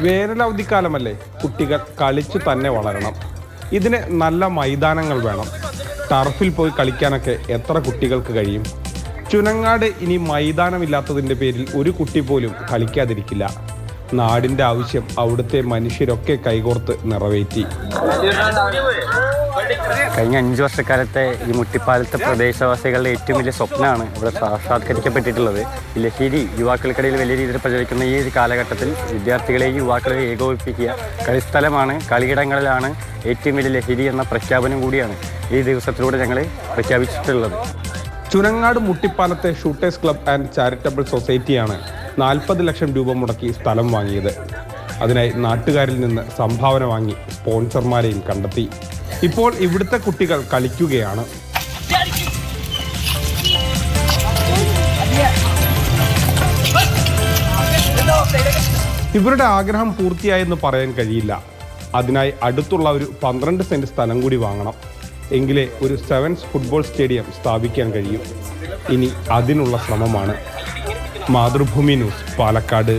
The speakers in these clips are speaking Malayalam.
വേനലവധിക്കാലമല്ലേ, കുട്ടികൾ കളിച്ചു തന്നെ വളരണം. ഇതിന് നല്ല മൈതാനങ്ങൾ വേണം. ടർഫിൽ പോയി കളിക്കാനൊക്കെ എത്ര കുട്ടികൾക്ക് കഴിയും? ചുനങ്ങാട് ഇനി മൈതാനമില്ലാത്തതിൻ്റെ പേരിൽ ഒരു കുട്ടി പോലും കളിക്കാതിരിക്കില്ല. നാടിൻ്റെ ആവശ്യം അവിടുത്തെ മനുഷ്യരൊക്കെ കൈകോർത്ത് നിറവേറ്റി. കഴിഞ്ഞ 5 വർഷക്കാലത്തെ ഈ മുട്ടിപ്പാലത്തെ പ്രദേശവാസികളുടെ ഏറ്റവും വലിയ സ്വപ്നമാണ് ഇവിടെ സാക്ഷാത്കരിക്കപ്പെട്ടിട്ടുള്ളത്. ലഹരി യുവാക്കൾക്കിടയിൽ വലിയ രീതിയിൽ പ്രചരിക്കുന്ന ഈ ഒരു കാലഘട്ടത്തിൽ വിദ്യാർത്ഥികളെയും യുവാക്കളെയും ഏകോപിപ്പിക്കുക, കളിസ്ഥലമാണ്, കളിയിടങ്ങളിലാണ് ഏറ്റവും വലിയ ലഹരി എന്ന പ്രഖ്യാപനം കൂടിയാണ് ഈ ദിവസത്തിലൂടെ ഞങ്ങൾ പ്രഖ്യാപിച്ചിട്ടുള്ളത്. ചുനങ്ങാട് മുട്ടിപ്പാലത്തെ ഷൂട്ടേഴ്സ് ക്ലബ് ആൻഡ് ചാരിറ്റബിൾ സൊസൈറ്റിയാണ് 40 ലക്ഷം രൂപ മുടക്കി സ്ഥലം വാങ്ങിയത്. അതിനായി നാട്ടുകാരിൽ നിന്ന് സംഭാവന വാങ്ങി സ്പോൺസർമാരെയും കണ്ടെത്തി. ഇപ്പോൾ ഇവിടുത്തെ കുട്ടികൾ കളിക്കുകയാണ്. ഇവരുടെ ആഗ്രഹം പൂർത്തിയായെന്ന് പറയാൻ കഴിയില്ല. അതിനായി അടുത്തുള്ള ഒരു 12 സെന്റ് സ്ഥലം കൂടി വാങ്ങണം. എങ്കിലേ ഒരു 7's ഫുട്ബോൾ സ്റ്റേഡിയം സ്ഥാപിക്കാൻ കഴിയും. ഇനി അതിനുള്ള ശ്രമമാണ്. മാതൃഭൂമി ന്യൂസ്, പാലക്കാട്.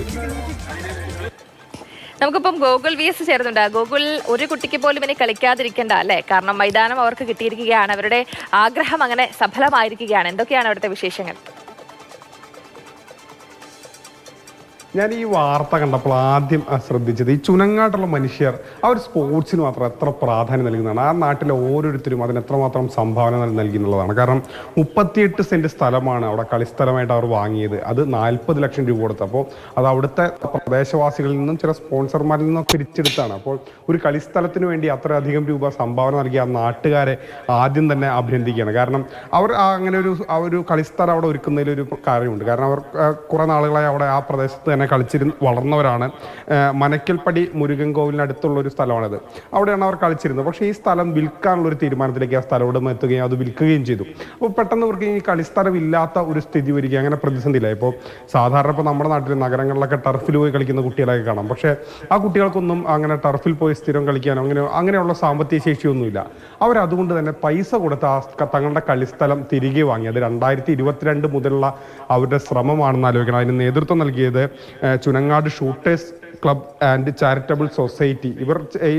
നമുക്കിപ്പം ഗോകുൽ VS ചേർന്നുണ്ട്. ഗോകുൽ, ഒരു കുട്ടിക്ക് പോലും ഇനി കളിക്കാതിരിക്കേണ്ട അല്ലേ? കാരണം മൈതാനം അവർക്ക് കിട്ടിയിരിക്കുകയാണ്, അവരുടെ ആഗ്രഹം അങ്ങനെ സഫലമായിരിക്കുകയാണ്. എന്തൊക്കെയാണ് അവിടുത്തെ വിശേഷങ്ങൾ? ഞാൻ ഈ വാർത്ത കണ്ടപ്പോൾ ആദ്യം ശ്രദ്ധിച്ചത് ഈ ചുനങ്ങാട്ടുള്ള മനുഷ്യർ അവർ സ്പോർട്സിന് മാത്രം എത്ര പ്രാധാന്യം നൽകുന്നതാണ്. ആ നാട്ടിലെ ഓരോരുത്തരും അതിന് എത്രമാത്രം സംഭാവന നൽകി എന്നുള്ളതാണ്. കാരണം 38 സെന്റ് സ്ഥലമാണ് അവിടെ കളിസ്ഥലമായിട്ട് അവർ വാങ്ങിയത്. അത് 40 ലക്ഷം രൂപ കൊടുത്തു. അപ്പോൾ അത് അവിടുത്തെ പ്രദേശവാസികളിൽ നിന്നും ചില സ്പോൺസർമാരിൽ നിന്നും പിരിച്ചെടുത്താണ്. അപ്പോൾ ഒരു കളിസ്ഥലത്തിന് വേണ്ടി അത്രയധികം രൂപ സംഭാവന നൽകിയ ആ നാട്ടുകാരെ ആദ്യം തന്നെ അഭിനന്ദിക്കുകയാണ്. കാരണം അവർ അങ്ങനെ ഒരു കളിസ്ഥലം അവിടെ ഒരുക്കുന്നതിലൊരു കാര്യമുണ്ട്. കാരണം അവർ കുറേ നാളുകളായി അവിടെ ആ പ്രദേശത്ത് തന്നെ കളിച്ചിരുന്ന് വളർന്നവരാണ്. മനക്കൽപ്പടി മുരുകൻ കോവിലിനടുത്തുള്ള ഒരു സ്ഥലമാണിത്. അവിടെയാണ് അവർ കളിച്ചിരുന്നത്. പക്ഷേ ഈ സ്ഥലം വിൽക്കാനുള്ള ഒരു തീരുമാനത്തിലേക്ക് ആ സ്ഥലം ഉടമ എത്തുകയും അത് വിൽക്കുകയും ചെയ്തു. അപ്പോൾ പെട്ടെന്ന് അവർക്ക് ഈ കളിസ്ഥലം ഇല്ലാത്ത ഒരു സ്ഥിതി വരികയും അങ്ങനെ പ്രതിസന്ധിയില്ല. ഇപ്പോൾ സാധാരണ ഇപ്പോൾ നമ്മുടെ നാട്ടിൽ നഗരങ്ങളിലൊക്കെ ടർഫിൽ പോയി കളിക്കുന്ന കുട്ടികളൊക്കെ കാണാം. പക്ഷേ ആ കുട്ടികൾക്കൊന്നും അങ്ങനെ ടർഫിൽ പോയി സ്ഥിരം കളിക്കാനോ അങ്ങനെയുള്ള സാമ്പത്തിക ശേഷിയൊന്നുമില്ല. അവരതുകൊണ്ട് തന്നെ പൈസ കൊടുത്ത് തങ്ങളുടെ കളിസ്ഥലം തിരികെ വാങ്ങി. അത് 2022 മുതലുള്ള അവരുടെ ശ്രമമാണെന്ന് ആലോചിക്കണം. അതിന് നേതൃത്വം നൽകിയത് Chunangad shooters club and charitable society.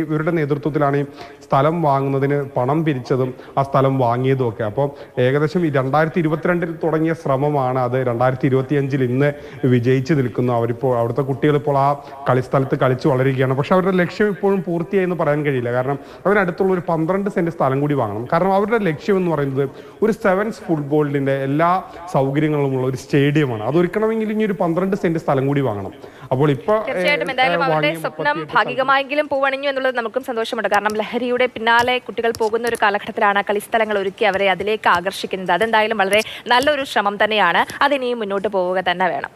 ഇവരുടെ നേതൃത്വത്തിലാണ് ഈ സ്ഥലം വാങ്ങുന്നതിന് പണം പിരിച്ചതും ആ സ്ഥലം വാങ്ങിയതും ഒക്കെ. അപ്പോൾ ഏകദേശം 2022 തുടങ്ങിയ ശ്രമമാണ് അത് 2025 ഇന്ന് വിജയിച്ച് നിൽക്കുന്നു. അവിടുത്തെ കുട്ടികൾ ഇപ്പോൾ ആ കളിസ്ഥലത്ത് കളിച്ച് വളരുകയാണ്. പക്ഷെ അവരുടെ ലക്ഷ്യം ഇപ്പോഴും പൂർത്തിയായി എന്ന് പറയാൻ കഴിയില്ല. കാരണം അവരടുത്തുള്ള ഒരു 12 സെന്റ് സ്ഥലം കൂടി വാങ്ങണം. കാരണം അവരുടെ ലക്ഷ്യം എന്ന് പറയുന്നത് ഒരു 7's ഫുട്ബോളിന്റെ എല്ലാ സൗകര്യങ്ങളുമുള്ള ഒരു സ്റ്റേഡിയമാണ്. അതൊരുക്കണമെങ്കിൽ ഇനി ഒരു 12 സെന്റ് സ്ഥലം കൂടി വാങ്ങണം. അപ്പോൾ ഇപ്പോൾ എന്തായാലും അവരുടെ സ്വപ്നം ഭാഗികമായെങ്കിലും പൂവണിഞ്ഞു എന്നുള്ളത് നമുക്കും സന്തോഷമുണ്ട്. കാരണം ലഹരിയുടെ പിന്നാലെ കുട്ടികൾ പോകുന്ന ഒരു കാലഘട്ടത്തിലാണ് കളിസ്ഥലങ്ങൾ ഒരുക്കി അവരെ അതിലേക്ക് ആകർഷിക്കുന്നത്. അതെന്തായാലും വളരെ നല്ലൊരു ശ്രമം തന്നെയാണ്. അതിനിയും മുന്നോട്ട് പോവുക തന്നെ വേണം.